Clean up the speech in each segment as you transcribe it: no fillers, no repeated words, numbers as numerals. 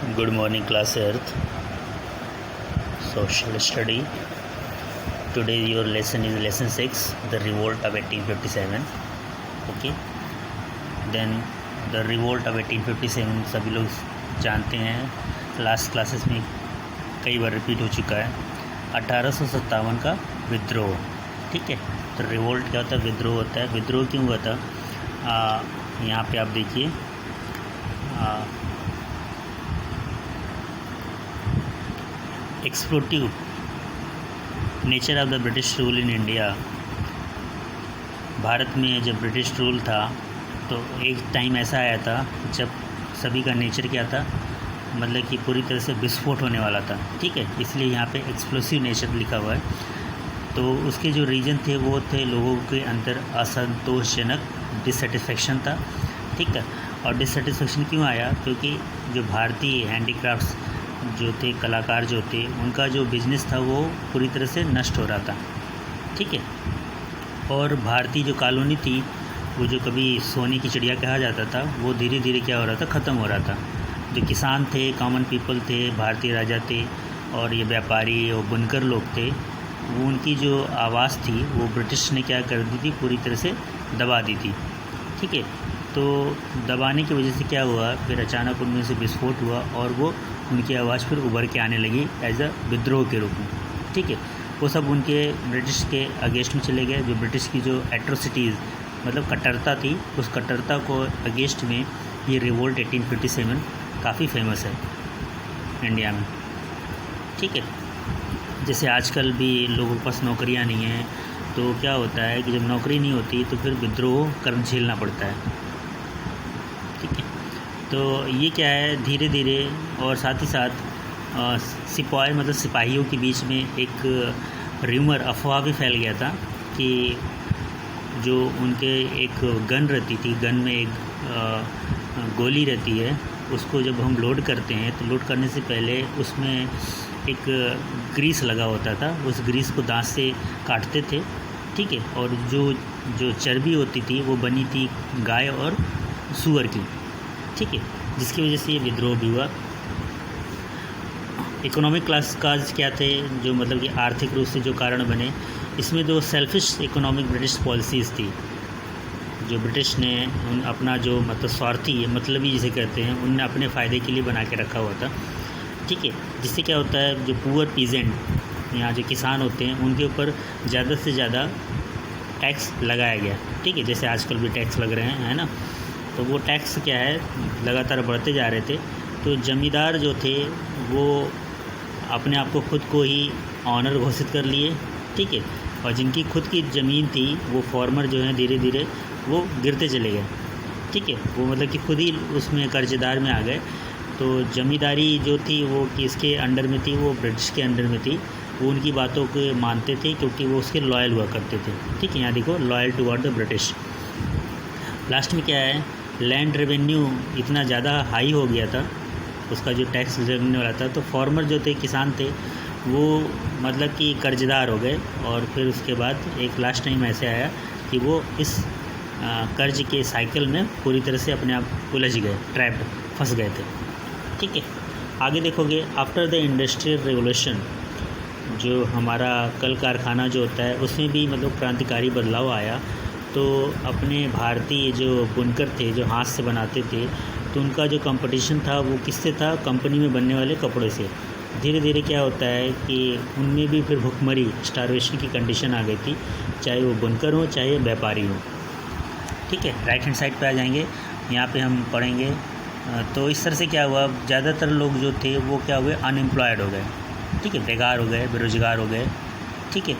Good morning, class Earth. Social study. Today your lesson is lesson 6, the revolt of 1857. Okay. Then the revolt of 1857 सभी लोग जानते हैं, last classes में कई बार repeat हो चुका है। 1857 का विद्रोह, ठीक है। तो रिवोल्ट क्या होता है? विद्रोह होता है। विद्रोह क्यों हुआ था? यहाँ पे आप देखिए, exploitative nature of the British rule in India. भारत में जब ब्रिटिश रूल था तो एक टाइम ऐसा आया था जब सभी का नेचर क्या था, मतलब कि पूरी तरह से विस्फोट होने वाला था, ठीक है। इसलिए यहाँ पे एक्सप्लोसिव नेचर लिखा हुआ है। तो उसके जो रीज़न थे वो थे लोगों के अंदर असंतोषजनक डिससेटिस्फेक्शन था, ठीक है। और डिससेटिस्फेक्शन क्यों आया? क्योंकि जो भारतीय हैंडीक्राफ्ट्स जो थे, कलाकार जो थे, उनका जो बिज़नेस था वो पूरी तरह से नष्ट हो रहा था, ठीक है। और भारतीय जो कॉलोनी थी, वो जो कभी सोने की चिड़िया कहा जाता था, वो धीरे धीरे क्या हो रहा था? ख़त्म हो रहा था। जो किसान थे, कॉमन पीपल थे, भारतीय राजा थे, और ये व्यापारी और बुनकर लोग थे, वो उनकी जो आवाज़ थी वो ब्रिटिश ने क्या कर दी थी? पूरी तरह से दबा दी थी, ठीक है। तो दबाने की वजह से क्या हुआ? फिर अचानक उनमें से विस्फोट हुआ और वो उनकी आवाज़ फिर उभर के आने लगी एज अ विद्रोह के रूप में, ठीक है। वो सब उनके ब्रिटिश के अगेंस्ट में चले गए। जो ब्रिटिश की जो एट्रोसिटीज़, मतलब कट्टरता थी, उस कट्टरता को अगेंस्ट में ये रिवोल्ट 1857 काफ़ी फेमस है इंडिया में, ठीक है। जैसे आजकल भी लोगों के पास नौकरियां नहीं हैं, तो क्या होता है कि जब नौकरी नहीं होती तो फिर विद्रोह कर्म झेलना पड़ता है, ठीक है। तो ये क्या है, धीरे धीरे, और साथ ही साथ सिपाही, मतलब सिपाहियों के बीच में एक र्यूमर, अफवाह भी फैल गया था कि जो उनके एक गन रहती थी, गन में एक गोली रहती है, उसको जब हम लोड करते हैं तो लोड करने से पहले उसमें एक ग्रीस लगा होता था। उस ग्रीस को दांत से काटते थे, ठीक है। और जो चर्बी होती थी वो बनी थी गाय और सूअर की, ठीक है, जिसकी वजह से ये विद्रोह भी हुआ। इकोनॉमिक क्लास का क्या थे, जो मतलब कि आर्थिक रूप से जो कारण बने, इसमें जो सेल्फिश इकोनॉमिक ब्रिटिश पॉलिसीज़ थी, जो ब्रिटिश ने अपना जो मतलब स्वार्थी, मतलबी जिसे कहते हैं, उनने अपने फ़ायदे के लिए बना के रखा हुआ था, ठीक है। जिससे क्या होता है, जो पुअर पीजेंट, यहाँ जो किसान होते हैं, उनके ऊपर ज़्यादा से ज़्यादा टैक्स लगाया गया, ठीक है। जैसे आजकल भी टैक्स लग रहे हैं, है ना। तो वो टैक्स क्या है, लगातार बढ़ते जा रहे थे। तो जमींदार जो थे वो अपने आप को खुद को ही ऑनर घोषित कर लिए, ठीक है। और जिनकी खुद की ज़मीन थी, वो फार्मर जो हैं धीरे धीरे वो गिरते चले गए, ठीक है। वो मतलब कि खुद ही उसमें कर्जदार में आ गए। तो ज़मींदारी जो थी वो किसके अंडर में थी? वो ब्रिटिश के अंडर में थी। वो उनकी बातों को मानते थे क्योंकि वो उसके लॉयल हुआ करते थे, ठीक है। यहाँ देखो, loyal toward the British. Last में क्या है, लैंड रेवेन्यू इतना ज़्यादा हाई हो गया था, उसका जो टैक्स रेवेन्यू वाला था, तो फार्मर जो थे, किसान थे, वो मतलब कि कर्जदार हो गए। और फिर उसके बाद एक लास्ट टाइम ऐसे आया कि वो इस कर्ज के साइकिल में पूरी तरह से अपने आप उलझ गए, ट्रैप्ड, फंस गए थे, ठीक है। आगे देखोगे, आफ्टर द इंडस्ट्रियल रेवोल्यूशन, जो हमारा कल कारखाना जो होता है, उसमें भी मतलब क्रांतिकारी बदलाव आया। तो अपने भारतीय जो बुनकर थे, जो हाथ से बनाते थे, तो उनका जो कंपटीशन था वो किससे था? कंपनी में बनने वाले कपड़े से। धीरे धीरे क्या होता है कि उनमें भी फिर भुखमरी, स्टारवेशन की कंडीशन आ गई थी, चाहे वो बुनकर हो चाहे व्यापारी हो, ठीक है। राइट हैंड साइड पे आ जाएंगे, यहाँ पे हम पढ़ेंगे। तो इस तरह से क्या हुआ, ज़्यादातर लोग जो थे वो क्या हुए? अनएम्प्लॉयड हो गए, ठीक है, बेकार हो गए, बेरोज़गार हो गए, ठीक है।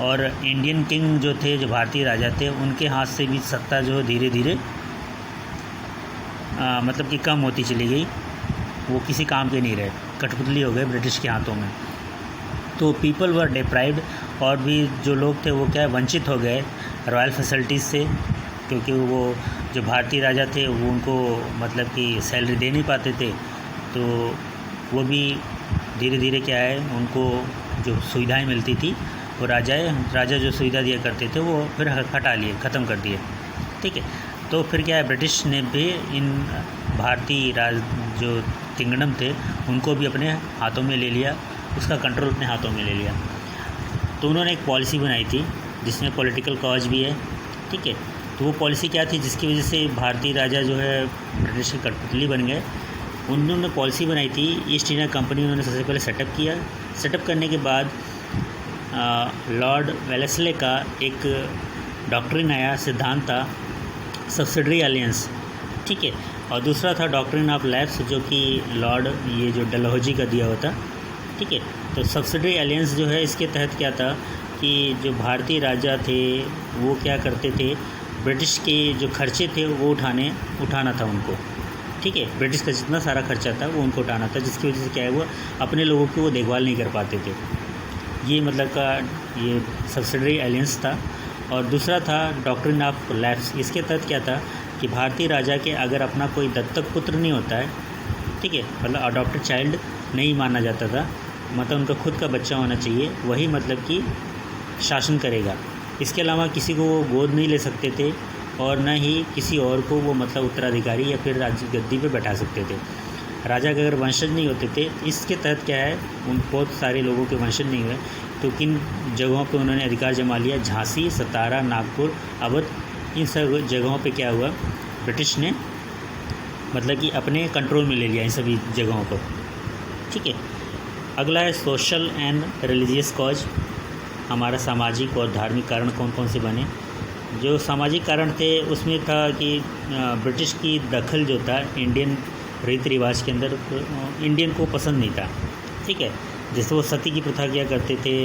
और इंडियन किंग जो थे, जो भारतीय राजा थे, उनके हाथ से भी सत्ता जो धीरे धीरे मतलब कि कम होती चली गई। वो किसी काम के नहीं रहे, कठपुतली हो गए ब्रिटिश के हाथों में। तो पीपल वर डिप्राइव्ड, और भी जो लोग थे वो क्या है, वंचित हो गए रॉयल फैसिलिटीज़ से, क्योंकि वो जो भारतीय राजा थे वो उनको मतलब कि सैलरी दे नहीं पाते थे। तो वो भी धीरे धीरे क्या है, उनको जो सुविधाएं मिलती थी, वो राजा जो सुविधा दिया करते थे वो फिर हटा लिए, ख़त्म कर दिए, ठीक है। तो फिर क्या है, ब्रिटिश ने भी इन भारतीय जो किंगडम थे उनको भी अपने हाथों में ले लिया, उसका कंट्रोल अपने हाथों में ले लिया। तो उन्होंने एक पॉलिसी बनाई थी जिसमें पॉलिटिकल कॉज भी है, ठीक है। तो वो पॉलिसी क्या थी जिसकी वजह से भारतीय राजा जो है ब्रिटिश की कठपुतली बन गए। उन्होंने पॉलिसी बनाई थी, ईस्ट इंडिया कंपनी उन्होंने सबसे पहले सेटअप किया। सेटअप करने के बाद लॉर्ड वेलेस्ले का एक डॉक्ट्रिन आया, सिद्धांत था सब्सिडरी अलायंस, ठीक है। और दूसरा था डॉक्ट्रिन ऑफ लैप्स जो कि लॉर्ड ये जो डलहौजी का दिया हुआ था, ठीक है। तो सब्सिडरी अलायंस जो है इसके तहत क्या था कि जो भारतीय राजा थे वो क्या करते थे, ब्रिटिश के जो खर्चे थे वो उठाना था उनको, ठीक है। ब्रिटिश का जितना सारा खर्चा था वो उनको उठाना था, जिसकी वजह से क्या है वो अपने लोगों की वो देखभाल नहीं कर पाते थे। ये मतलब का ये सब्सिडरी अलायंस था। और दूसरा था डॉक्ट्रिन ऑफ लैप्स। इसके तहत क्या था कि भारतीय राजा के अगर अपना कोई दत्तक पुत्र नहीं होता है, ठीक है, मतलब अडॉप्टेड चाइल्ड नहीं माना जाता था, मतलब उनका खुद का बच्चा होना चाहिए, वही मतलब कि शासन करेगा। इसके अलावा किसी को वो गोद नहीं ले सकते थे और न ही किसी और को वो मतलब उत्तराधिकारी या फिर राज्य गद्दी पे बैठा सकते थे। राजा के अगर वंशज नहीं होते थे, इसके तहत क्या है उन बहुत सारे लोगों के वंशज नहीं हुए। तो किन जगहों पे उन्होंने अधिकार जमा लिया, झांसी, सतारा, नागपुर, अवध, इन सब जगहों पे क्या हुआ, ब्रिटिश ने मतलब कि अपने कंट्रोल में ले लिया इन सभी जगहों पर, ठीक है। अगला है सोशल एंड रिलीजियस कॉज। हमारा सामाजिक और धार्मिक कारण कौन कौन से बने। जो सामाजिक कारण थे उसमें था कि ब्रिटिश की दखल जो था इंडियन रीति रिवाज के अंदर इंडियन को पसंद नहीं था, ठीक है। जैसे वो सती की प्रथा किया करते थे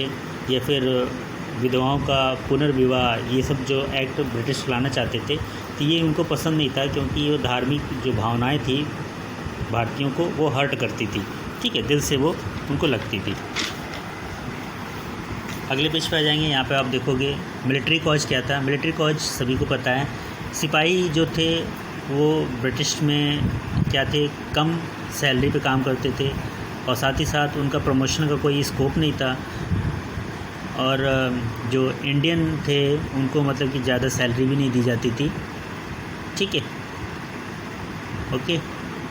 या फिर विधवाओं का पुनर्विवाह, ये सब जो एक्ट ब्रिटिश लाना चाहते थे, तो ये उनको पसंद नहीं था क्योंकि वो धार्मिक जो भावनाएं थी भारतीयों को वो हर्ट करती थी, ठीक है, दिल से वो उनको लगती थी। अगले पेज पे आ जाएंगे। यहाँ पे आप देखोगे मिलिट्री कॉज क्या था। मिलिट्री कॉज सभी को पता है, सिपाही जो थे वो ब्रिटिश में क्या थे, कम सैलरी पे काम करते थे और साथ ही साथ उनका प्रमोशन का कोई स्कोप नहीं था। और जो इंडियन थे उनको मतलब कि ज़्यादा सैलरी भी नहीं दी जाती थी, ठीक है, ओके।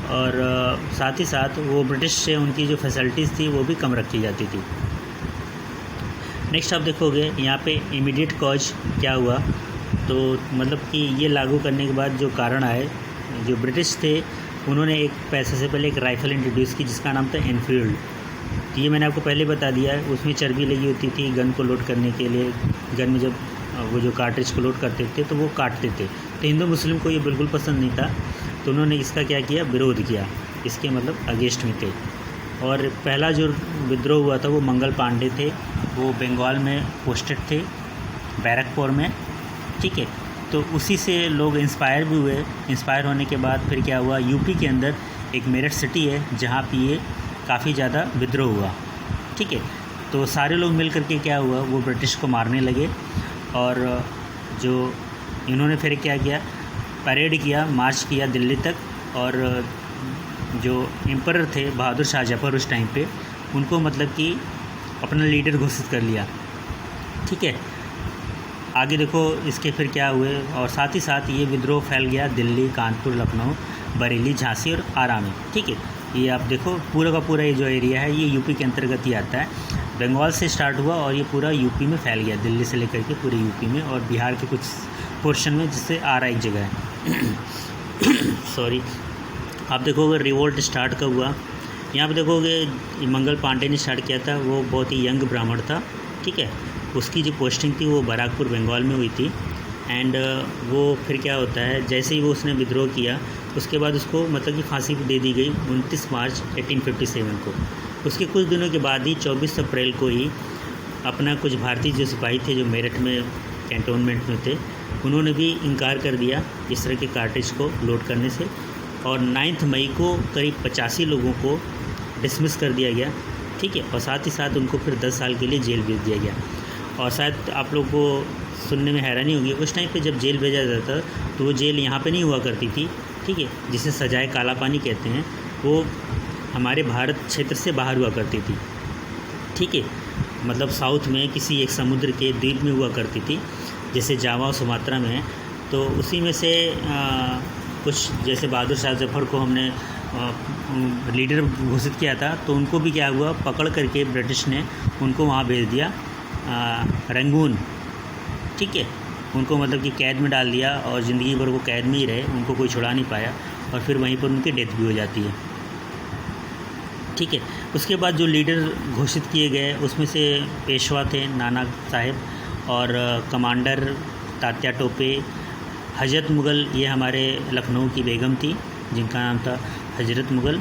और साथ ही साथ वो ब्रिटिश से उनकी जो फैसिलिटीज़ थी वो भी कम रखी जाती थी। नेक्स्ट आप देखोगे यहाँ पे इमीडिएट कॉज क्या हुआ, तो मतलब कि ये लागू करने के बाद जो कारण आए, जो ब्रिटिश थे उन्होंने एक पैसे से पहले एक राइफ़ल इंट्रोड्यूस की जिसका नाम था एनफील्ड। तो ये मैंने आपको पहले बता दिया है, उसमें चर्बी लगी होती थी गन को लोड करने के लिए। गन में जब वो जो कार्ट्रिज को लोड करते थे तो वो काटते थे, तो हिंदू मुस्लिम को ये बिल्कुल पसंद नहीं था, तो उन्होंने इसका क्या किया, विरोध किया, इसके मतलब अगेंस्ट में थे। और पहला जो विद्रोह हुआ था वो मंगल पांडे थे, वो बंगाल में पोस्टेड थे, बैरकपुर में, ठीक है। तो उसी से लोग इंस्पायर भी हुए। इंस्पायर होने के बाद फिर क्या हुआ, यूपी के अंदर एक मेरठ सिटी है जहाँ पे ये काफ़ी ज़्यादा विद्रोह हुआ, ठीक है। तो सारे लोग मिल करके क्या हुआ, वो ब्रिटिश को मारने लगे। और जो इन्होंने फिर क्या किया, परेड किया, मार्च किया दिल्ली तक। और जो एम्परर थे बहादुर शाह जफर उस टाइम पे, उनको मतलब कि अपना लीडर घोषित कर लिया, ठीक है। आगे देखो इसके फिर क्या हुए, और साथ ही साथ ये विद्रोह फैल गया दिल्ली, कानपुर, लखनऊ, बरेली, झांसी और आरा में, ठीक है। ये आप देखो पूरा का पूरा ये जो एरिया है ये यूपी के अंतर्गत ही आता है। बंगाल से स्टार्ट हुआ और ये पूरा यूपी में फैल गया, दिल्ली से लेकर के पूरे यूपी में, और बिहार के कुछ पोर्शन में, जिससे आरा एक जगह है सॉरी। आप देखोगे रिवोल्ट स्टार्ट कब हुआ, यहाँ पे देखोगे मंगल पांडे ने स्टार्ट किया था, वो बहुत ही यंग ब्राह्मण था, ठीक है। उसकी जो पोस्टिंग थी वो बराकपुर बंगाल में हुई थी। एंड वो फिर क्या होता है, जैसे ही वो उसने विद्रोह किया उसके बाद उसको मतलब कि फांसी दे दी गई 29 मार्च 1857 को। उसके कुछ दिनों के बाद ही 24 अप्रैल को ही अपना कुछ भारतीय जो सिपाही थे जो मेरठ में कैंटोनमेंट में थे, उन्होंने भी इनकार कर दिया इस तरह के कार्टेज को लोड करने से। और 9 मई को करीब 85 लोगों को डिसमिस कर दिया गया, ठीक है। और साथ ही साथ उनको फिर 10 साल के लिए जेल भेज दिया गया। और शायद आप लोग को सुनने में हैरानी होगी, उस टाइम पे जब जेल भेजा जाता तो वो जेल यहाँ पे नहीं हुआ करती थी, ठीक है, जिसे सजाए काला पानी कहते हैं, वो हमारे भारत क्षेत्र से बाहर हुआ करती थी, ठीक है। मतलब साउथ में किसी एक समुद्र के द्वीप में हुआ करती थी, जैसे जावा और सुमात्रा में है। तो उसी में से कुछ जैसे बहादुर शाह जफर को हमने लीडर घोषित किया था, तो उनको भी क्या हुआ, पकड़ करके ब्रिटिश ने उनको वहाँ भेज दिया रंगून, ठीक है। उनको मतलब कि कैद में डाल दिया और ज़िंदगी भर वो कैद में ही रहे, उनको कोई छुड़ा नहीं पाया और फिर वहीं पर उनकी डेथ भी हो जाती है, ठीक है। उसके बाद जो लीडर घोषित किए गए उसमें से पेशवा थे नाना साहेब, और कमांडर तात्या टोपे, हजरत मुग़ल, ये हमारे लखनऊ की बेगम थी जिनका नाम था हजरत मुग़ल।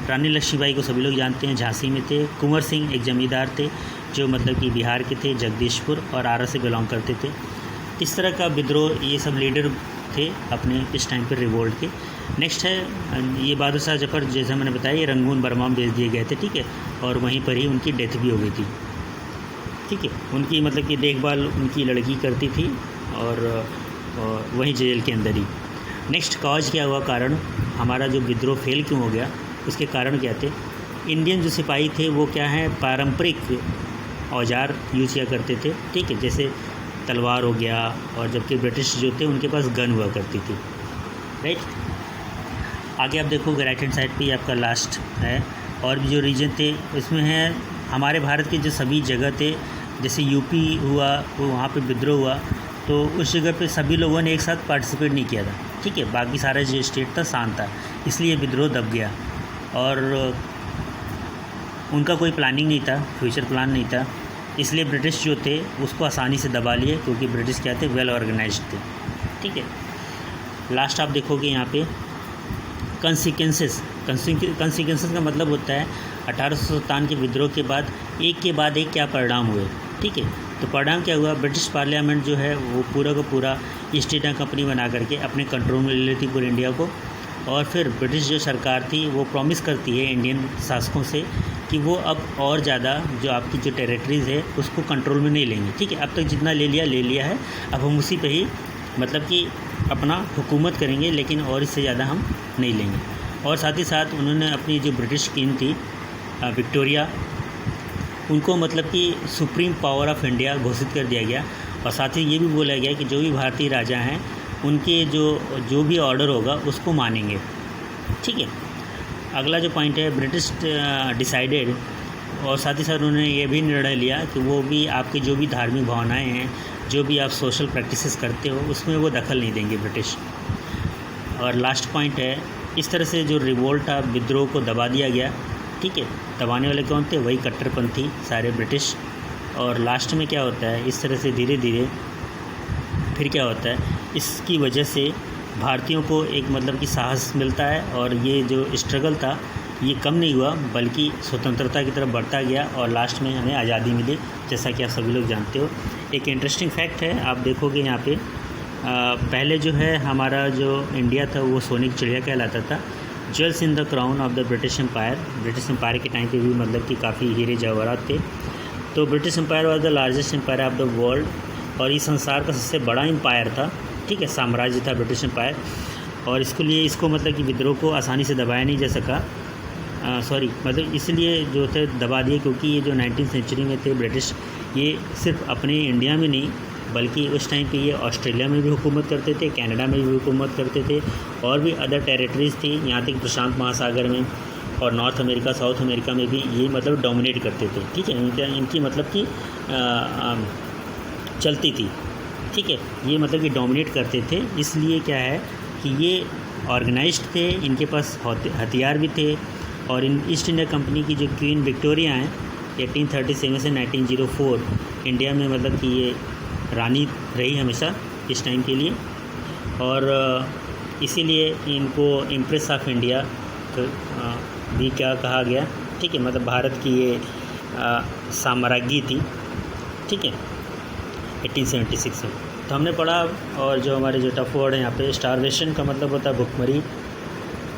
रानी लक्ष्मीबाई को सभी लोग जानते हैं, झांसी में थे। कुंवर सिंह एक ज़मींदार थे जो मतलब कि बिहार के थे, जगदीशपुर और आरा से बिलोंग करते थे। इस तरह का विद्रोह, ये सब लीडर थे अपने इस टाइम पर रिवोल्ट के। नेक्स्ट है ये बहादुर शाह जफ़र, जैसा मैंने बताया, ये रंगून बर्मा में भेज दिए गए थे, ठीक है। और वहीं पर ही उनकी डेथ भी हो गई थी, ठीक है। उनकी मतलब कि देखभाल उनकी लड़की करती थी और वहीं जेल के अंदर ही। नेक्स्ट कॉज क्या हुआ, कारण, हमारा जो विद्रोह फेल क्यों हो गया, उसके कारण क्या थे। इंडियन जो सिपाही थे वो क्या है, पारंपरिक औजार यूज़ किया करते थे, ठीक है, जैसे तलवार हो गया, और जबकि ब्रिटिश जो थे उनके पास गन हुआ करती थी, राइट। आगे आप देखोगे राइट हैंड साइड पे ये आपका लास्ट है, और भी जो रीजन थे उसमें है हमारे भारत के जो सभी जगह थे, जैसे यूपी हुआ, वो वहाँ पे विद्रोह हुआ, तो उस जगह पे सभी लोगों ने एक साथ पार्टिसिपेट नहीं किया था, ठीक है। बाकी सारा जो स्टेट था शांत था, इसलिए विद्रोह दब गया और उनका कोई प्लानिंग नहीं था, फ्यूचर प्लान नहीं था, इसलिए ब्रिटिश जो थे उसको आसानी से दबा लिए, क्योंकि ब्रिटिश क्या थे, वेल ऑर्गेनाइज्ड थे, ठीक है। लास्ट आप देखोगे यहाँ पे कंसिक्वेंसेस का मतलब होता है 1857 के विद्रोह के बाद एक क्या परिणाम हुए, ठीक है। तो परिणाम क्या हुआ, ब्रिटिश पार्लियामेंट जो है वो पूरा का पूरा ईस्ट इंडिया कंपनी बना करके अपने कंट्रोल में ले लेती पूरे इंडिया को, और फिर ब्रिटिश जो सरकार थी वो प्रॉमिस करती है इंडियन शासकों से कि वो अब और ज़्यादा जो आपकी जो टेरिटरीज़ है उसको कंट्रोल में नहीं लेंगे, ठीक है। अब तक जितना ले लिया है, अब हम उसी पे ही मतलब कि अपना हुकूमत करेंगे, लेकिन और इससे ज़्यादा हम नहीं लेंगे। और साथ ही साथ उन्होंने अपनी जो ब्रिटिश किंग थी विक्टोरिया, उनको मतलब कि सुप्रीम पावर ऑफ इंडिया घोषित कर दिया गया, और साथ ही ये भी बोला गया कि जो भी भारतीय राजा हैं उनके जो भी ऑर्डर होगा उसको मानेंगे, ठीक है। अगला जो पॉइंट है, ब्रिटिश डिसाइडेड, और साथ ही साथ उन्होंने ये भी निर्णय लिया कि वो भी आपकी जो भी धार्मिक भावनाएं हैं, जो भी आप सोशल प्रैक्टिसेस करते हो, उसमें वो दखल नहीं देंगे ब्रिटिश। और लास्ट पॉइंट है, इस तरह से जो रिवोल्ट था, विद्रोह को दबा दिया गया, ठीक है। दबाने वाले कौन थे, वही कट्टरपंथी सारे ब्रिटिश। और लास्ट में क्या होता है, इस तरह से धीरे धीरे फिर क्या होता है, इसकी वजह से भारतीयों को एक मतलब कि साहस मिलता है, और ये जो स्ट्रगल था ये कम नहीं हुआ बल्कि स्वतंत्रता की तरफ बढ़ता गया, और लास्ट में हमें आज़ादी मिली, जैसा कि आप सभी लोग जानते हो। एक इंटरेस्टिंग फैक्ट है, आप देखोगे यहाँ पे पहले जो है हमारा जो इंडिया था वो सोने की चिड़िया कहलाता था, jewels in the crown of the British empire. British empire के टाइम पे भी मतलब कि काफ़ी हीरे जवाहरात थे। तो British empire was the largest empire of the world, और ये संसार का सबसे बड़ा एम्पायर था, ठीक है, साम्राज्य था ब्रिटिश एम्पायर। और इसको मतलब कि विद्रोह को आसानी से दबाया नहीं जा सका, मतलब इसलिए जो थे दबा दिए, क्योंकि ये जो 19वीं सेंचुरी में थे ब्रिटिश, ये सिर्फ अपने इंडिया में नहीं बल्कि उस टाइम पे ये ऑस्ट्रेलिया में भी हुकूमत करते थे, कनाडा में भी हुकूमत करते थे, और भी अदर टेरिटरीज़ थी, यहाँ तक प्रशांत महासागर में और नॉर्थ अमेरिका, साउथ अमेरिका में भी ये मतलब डोमिनेट करते थे, ठीक है। इनकी मतलब कि चलती थी, ठीक है, ये मतलब कि डोमिनेट करते थे। इसलिए क्या है कि ये ऑर्गेनाइज्ड थे, इनके पास हथियार भी थे, और इन ईस्ट इंडिया कंपनी की जो क्वीन विक्टोरिया हैं 1837 से 1904 इंडिया में मतलब कि ये रानी रही हमेशा इस टाइम के लिए, और इसीलिए इनको इम्प्रेस ऑफ इंडिया भी क्या कहा गया, ठीक है, मतलब भारत की ये साम्राज्ञी थी, ठीक है, 1876 में। तो हमने पढ़ा, और जो हमारे जो टफ वर्ड है यहाँ पे, स्टारवेशन का मतलब होता है भुखमरी,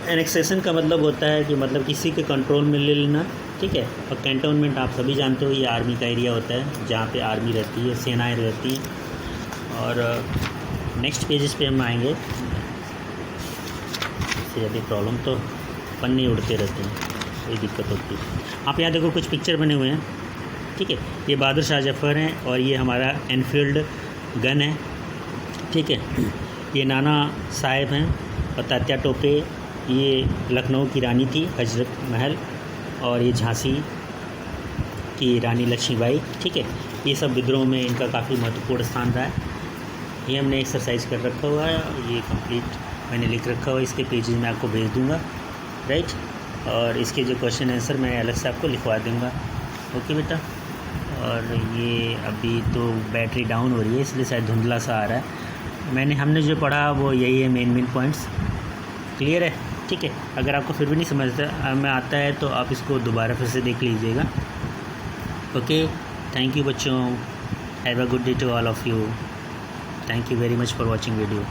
एनेक्सेशन का मतलब होता है कि मतलब किसी के कंट्रोल में ले लेना, ठीक है। और कैंटोनमेंट आप सभी जानते हो, ये आर्मी का एरिया होता है जहाँ पे आर्मी रहती है, सेनाएं रहती हैं। और नेक्स्ट पेजेस पे हम आएंगे, इससे ज़्यादा प्रॉब्लम तो पन्ने उड़ते रहते हैं, कोई दिक्कत होती है। आप यहाँ देखो कुछ पिक्चर बने हुए हैं, ठीक है, ये बहादुर शाह जफ़र हैं, और ये हमारा एनफील्ड गन है, ठीक है। ये नाना साहेब हैं, और तात्या टोपे ये लखनऊ की रानी थी हजरत महल, और ये झांसी की रानी लक्ष्मीबाई, ठीक है। ये सब विद्रोह में इनका काफ़ी महत्वपूर्ण स्थान रहा है। ये हमने एक्सरसाइज कर रखा हुआ है, ये कंप्लीट मैंने लिख रखा हुआ है, इसके पेजेस मैं आपको भेज दूँगा, राइट। और इसके जो क्वेश्चन आंसर मैं अलग से आपको लिखवा दूँगा, ओके बेटा। और ये अभी तो बैटरी डाउन हो रही है इसलिए शायद धुंधला सा आ रहा है। हमने जो पढ़ा वो यही है, मेन पॉइंट्स क्लियर है, ठीक है। अगर आपको फिर भी नहीं समझता में आता है तो आप इसको दोबारा फिर से देख लीजिएगा, ओके। थैंक यू बच्चों, have a good day to all of you, thank you very much for watching video.